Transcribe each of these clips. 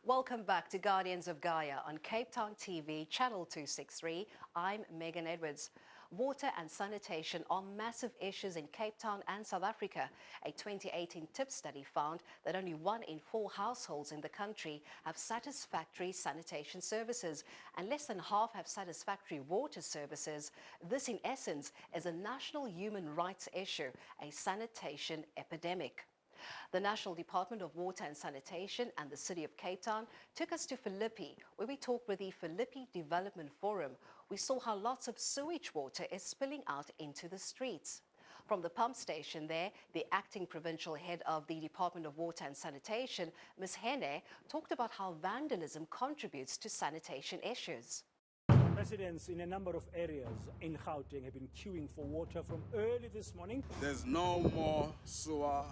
Welcome back to Guardians of Gaia on Cape Town TV, Channel 263. I'm Megan Edwards. Water and sanitation are massive issues in Cape Town and South Africa. A 2018 TIP study found that only 1 in 4 households in the country have satisfactory sanitation services, and less than half have satisfactory water services. This, in essence, is a national human rights issue, a sanitation epidemic. The National Department of Water and Sanitation and the City of Cape Town took us to Philippi, where we talked with the Philippi Development Forum. We saw how lots of sewage water is spilling out into the streets. From the pump station there, the acting provincial head of the Department of Water and Sanitation, Ms. Hene, talked about how vandalism contributes to sanitation issues. Residents in a number of areas in Gauteng have been queuing for water from early this morning. There's no more sewer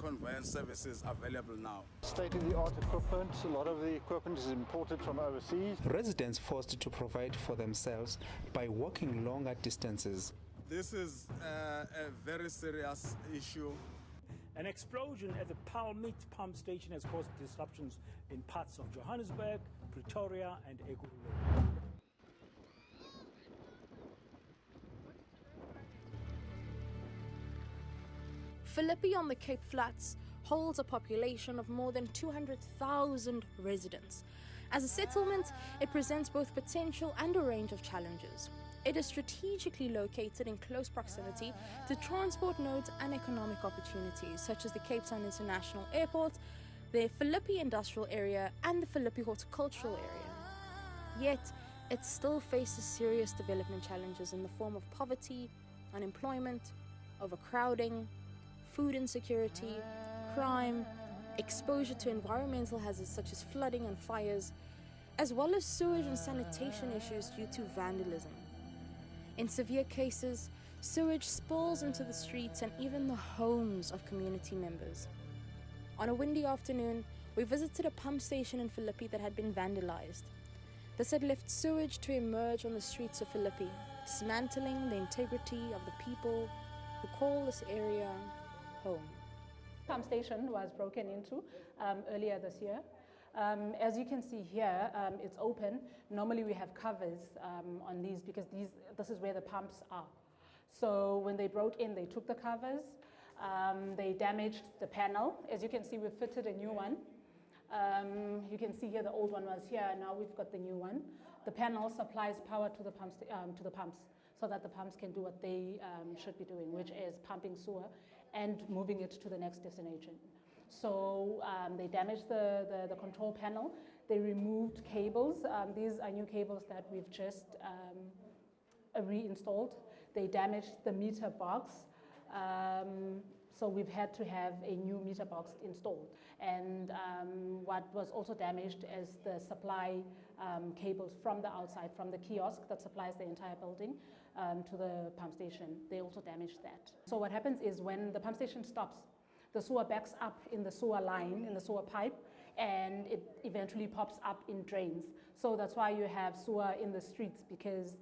conveyance services available now. State-of-the-art equipment. A lot of the equipment is imported from overseas. Residents forced to provide for themselves by walking longer distances. This is a very serious issue. An explosion at the Palmeet pump station has caused disruptions in parts of Johannesburg, Pretoria and Ekurhuleni. Philippi on the Cape Flats holds a population of more than 200,000 residents. As a settlement, it presents both potential and a range of challenges. It is strategically located in close proximity to transport nodes and economic opportunities, such as the Cape Town International Airport, the Philippi Industrial Area, and the Philippi Horticultural Area. Yet, it still faces serious development challenges in the form of poverty, unemployment, overcrowding, food insecurity, crime, exposure to environmental hazards such as flooding and fires, as well as sewage and sanitation issues due to vandalism. In severe cases, sewage spills into the streets and even the homes of community members. On a windy afternoon, we visited a pump station in Philippi that had been vandalized. This had left sewage to emerge on the streets of Philippi, dismantling the integrity of the people who call this area home. Pump station was broken into earlier this year. As you can see here, it's open. Normally we have covers on these because this is where the pumps are. So when they broke in, they took the covers, they damaged the panel. As you can see, we've fitted a new one. You can see here the old one was here, now we've got the new one. The panel supplies power to the pumps so that the pumps can do what they should be doing, which is pumping sewer and moving it to the next destination. So they damaged the control panel. They removed cables. These are new cables that we've just reinstalled. They damaged the meter box. So we've had to have a new meter box installed. And what was also damaged is the supply cables from the outside, from the kiosk that supplies the entire building to the pump station. They also damaged that. So what happens is when the pump station stops, the sewer backs up in the sewer line, in the sewer pipe, and it eventually pops up in drains. So that's why you have sewer in the streets, because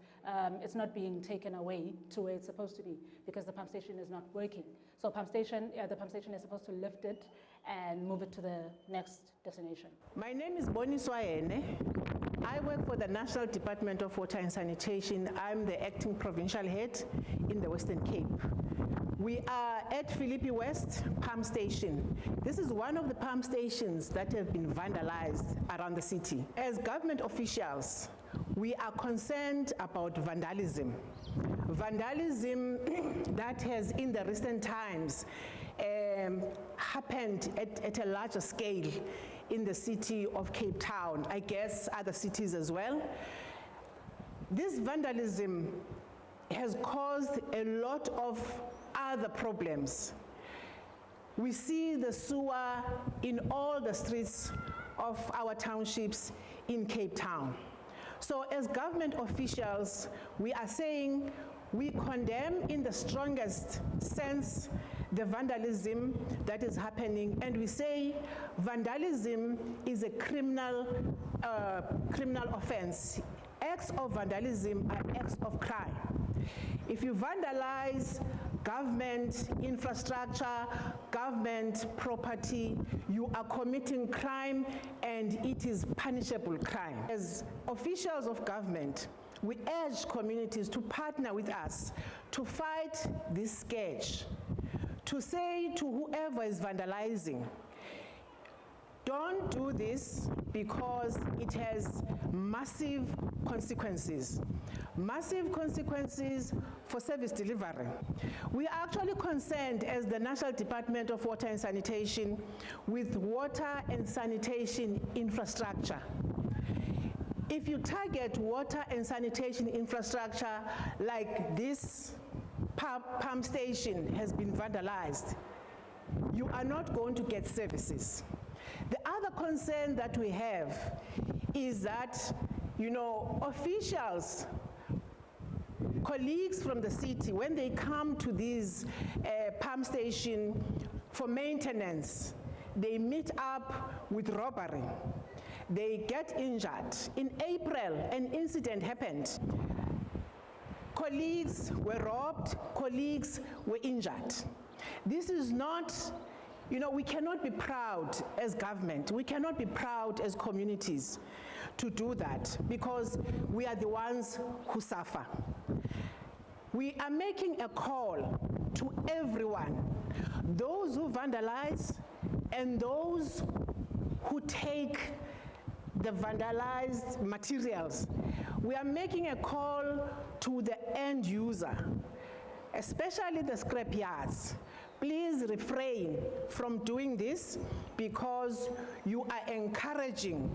it's not being taken away to where it's supposed to be, because the pump station is not working. So the pump station is supposed to lift it and move it to the next destination. My name is Bonnie Swayene. I work for the National Department of Water and Sanitation. I'm the acting provincial head in the Western Cape. We are at Philippi West Pump Station. This is one of the pump stations that have been vandalized around the city. As government officials, we are concerned about vandalism. Vandalism that has in the recent times happened at a larger scale in the city of Cape Town, I guess other cities as well. This vandalism has caused a lot of other problems. We see the sewer in all the streets of our townships in Cape Town. So as government officials, we are saying we condemn in the strongest sense the vandalism that is happening, and we say vandalism is a criminal offense. Acts of vandalism are acts of crime. If you vandalize government infrastructure, government property, you are committing crime and it is punishable crime. As officials of government, we urge communities to partner with us to fight this scourge, to say to whoever is vandalizing, don't do this because it has massive consequences. Massive consequences for service delivery. We are actually concerned as the National Department of Water and Sanitation with water and sanitation infrastructure. If you target water and sanitation infrastructure like this pump station has been vandalized, you are not going to get services. The other concern that we have is that, officials, colleagues from the city, when they come to these pump station for maintenance, they meet up with robbery. They get injured. In April, an incident happened. Colleagues were robbed, colleagues were injured. This is not, we cannot be proud as government, we cannot be proud as communities to do that because we are the ones who suffer. We are making a call to everyone, those who vandalize and those who take the vandalized materials. We are making a call to the end user, especially the scrap yards. Please refrain from doing this because you are encouraging,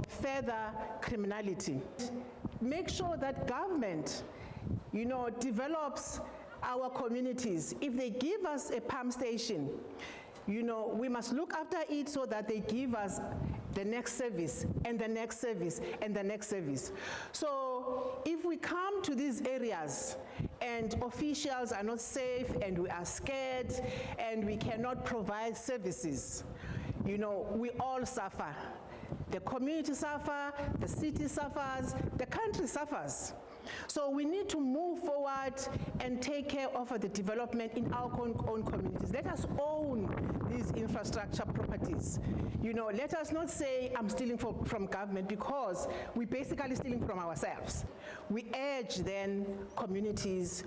further criminality. Make sure that government, develops our communities. If they give us a pump station, we must look after it so that they give us the next service and the next service and the next service. So if we come to these areas and officials are not safe and we are scared and we cannot provide services, we all suffer. The community suffers, the city suffers, the country suffers. So we need to move forward and take care of the development in our own communities. Let us own these infrastructure properties. Let us not say, I'm stealing from government, because we're basically stealing from ourselves. We urge then communities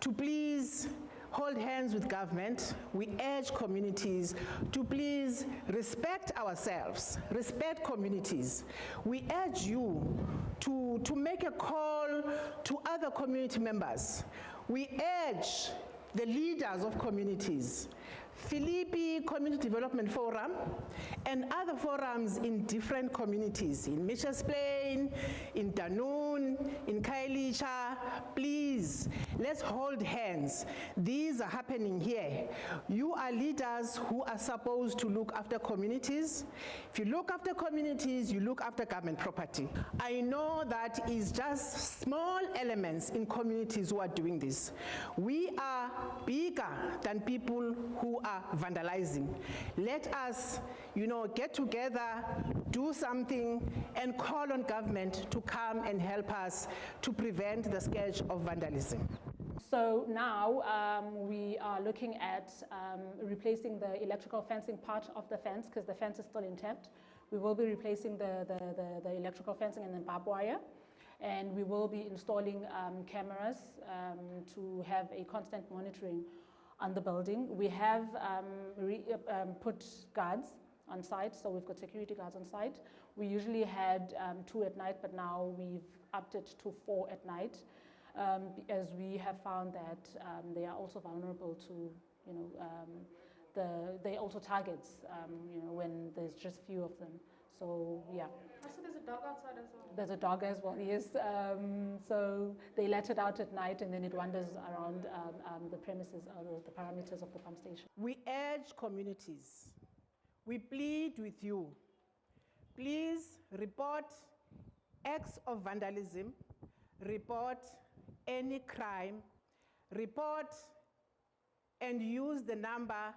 to please hold hands with government. We urge communities to please respect ourselves, respect communities. We urge you to make a call to other community members. We urge the leaders of communities, Philippi Community Development Forum, and other forums in different communities, in Mitchell's Plain, in Danun, in Kailicha. Please, let's hold hands. These are happening here. You are leaders who are supposed to look after communities. If you look after communities, you look after government property. I know that is just small elements in communities who are doing this. We are bigger than people who are vandalizing. Let us, get together, do something, and call on government to come and help us to prevent the scourge of vandalism. So now we are looking at replacing the electrical fencing part of the fence, because the fence is still intact. We will be replacing the electrical fencing and then barbed wire. And we will be installing cameras to have a constant monitoring on the building. We have put guards on site, so we've got security guards on site. We usually had 2 at night, but now we've upped it to 4 at night, as we have found that they are also vulnerable to, they also targets, when there's just few of them. So yeah. So there's a dog outside as well? There's a dog as well, yes. So they let it out at night and then it wanders around the premises or the parameters of the pump station. We urge communities, we plead with you, please report acts of vandalism, report any crime, report and use the number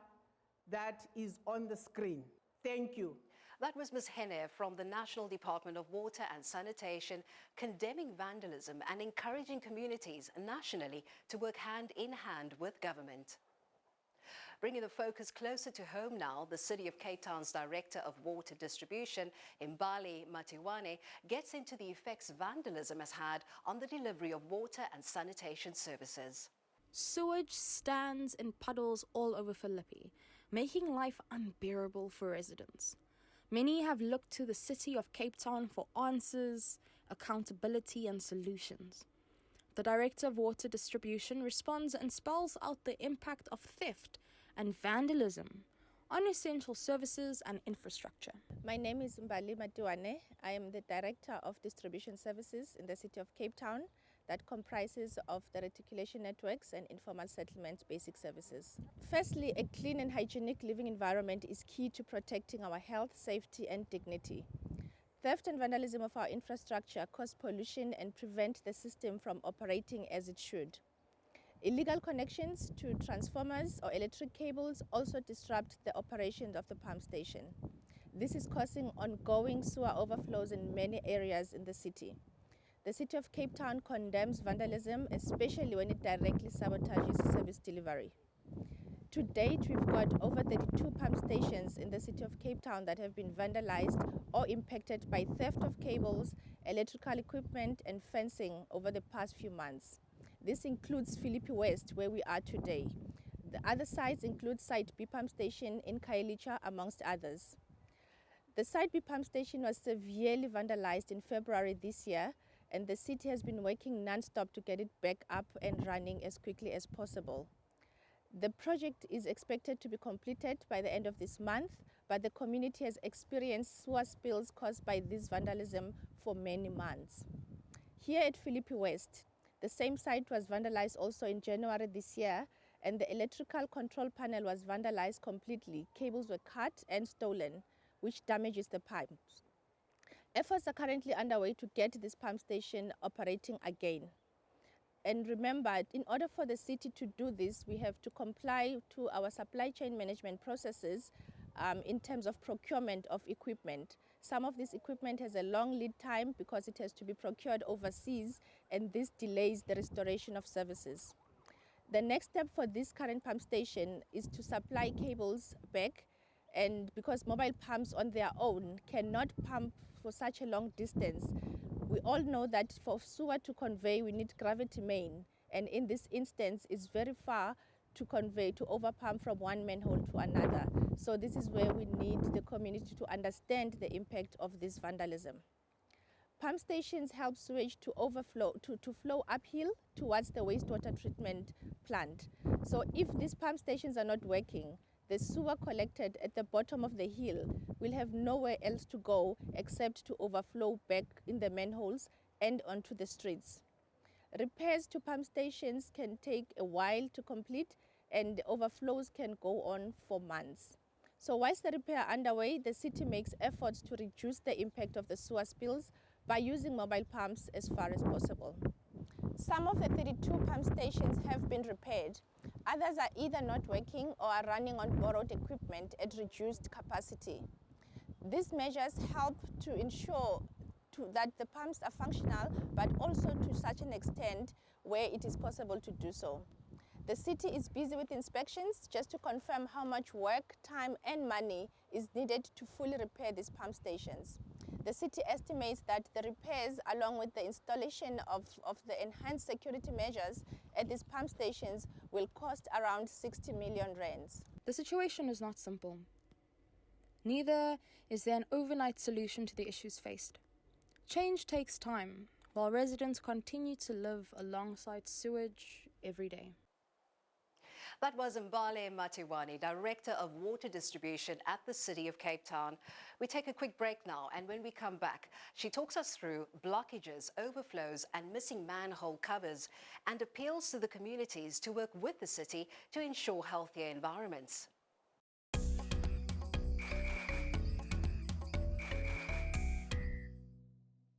that is on the screen. Thank you. That was Ms. Hene from the National Department of Water and Sanitation condemning vandalism and encouraging communities nationally to work hand in hand with government. Bringing the focus closer to home now, the City of Cape Town's Director of Water Distribution, Mbali Matiwane, gets into the effects vandalism has had on the delivery of water and sanitation services. Sewage stands in puddles all over Philippi, making life unbearable for residents. Many have looked to the City of Cape Town for answers, accountability and solutions. The Director of Water Distribution responds and spells out the impact of theft and vandalism on essential services and infrastructure. My name is Mbali Matiwane. I am the Director of Distribution Services in the City of Cape Town that comprises of the reticulation networks and informal settlement basic services. Firstly, a clean and hygienic living environment is key to protecting our health, safety and dignity. Theft and vandalism of our infrastructure cause pollution and prevent the system from operating as it should. Illegal connections to transformers or electric cables also disrupt the operations of the pump station. This is causing ongoing sewer overflows in many areas in the city. The City of Cape Town condemns vandalism, especially when it directly sabotages service delivery. To date, we've got over 32 pump stations in the City of Cape Town that have been vandalized or impacted by theft of cables, electrical equipment and fencing over the past few months. This includes Philippi West, where we are today. The other sites include Site B pump station in Khayelitsha, amongst others. The Site B pump station was severely vandalized in February this year, and the city has been working non-stop to get it back up and running as quickly as possible. The project is expected to be completed by the end of this month, but the community has experienced sewer spills caused by this vandalism for many months. Here at Philippi West, the same site was vandalized also in January this year, and the electrical control panel was vandalized completely. Cables were cut and stolen, which damages the pipes. Efforts are currently underway to get this pump station operating again. And remember, in order for the city to do this, we have to comply to our supply chain management processes in terms of procurement of equipment. Some of this equipment has a long lead time because it has to be procured overseas, and this delays the restoration of services. The next step for this current pump station is to supply cables back, and because mobile pumps on their own cannot pump for such a long distance, we all know that for sewer to convey, we need gravity main, and in this instance, it's very far to convey, to overpump from one manhole to another. So this is where we need the community to understand the impact of this vandalism. Pump stations help sewage to overflow, to flow uphill towards the wastewater treatment plant. So if these pump stations are not working, the sewer collected at the bottom of the hill will have nowhere else to go except to overflow back in the manholes and onto the streets. Repairs to pump stations can take a while to complete, and overflows can go on for months. So whilst the repair are underway, the city makes efforts to reduce the impact of the sewer spills by using mobile pumps as far as possible. Some of the 32 pump stations have been repaired. Others are either not working or are running on borrowed equipment at reduced capacity. These measures help to ensure that the pumps are functional, but also to such an extent where it is possible to do so. The city is busy with inspections just to confirm how much work, time and money is needed to fully repair these pump stations. The city estimates that the repairs, along with the installation of the enhanced security measures at these pump stations, will cost around 60 million rands. The situation is not simple. Neither is there an overnight solution to the issues faced. Change takes time, while residents continue to live alongside sewage every day. That was Mbali Matiwane, Director of Water Distribution at the City of Cape Town. We take a quick break now, and when we come back, she talks us through blockages, overflows and missing manhole covers, and appeals to the communities to work with the city to ensure healthier environments.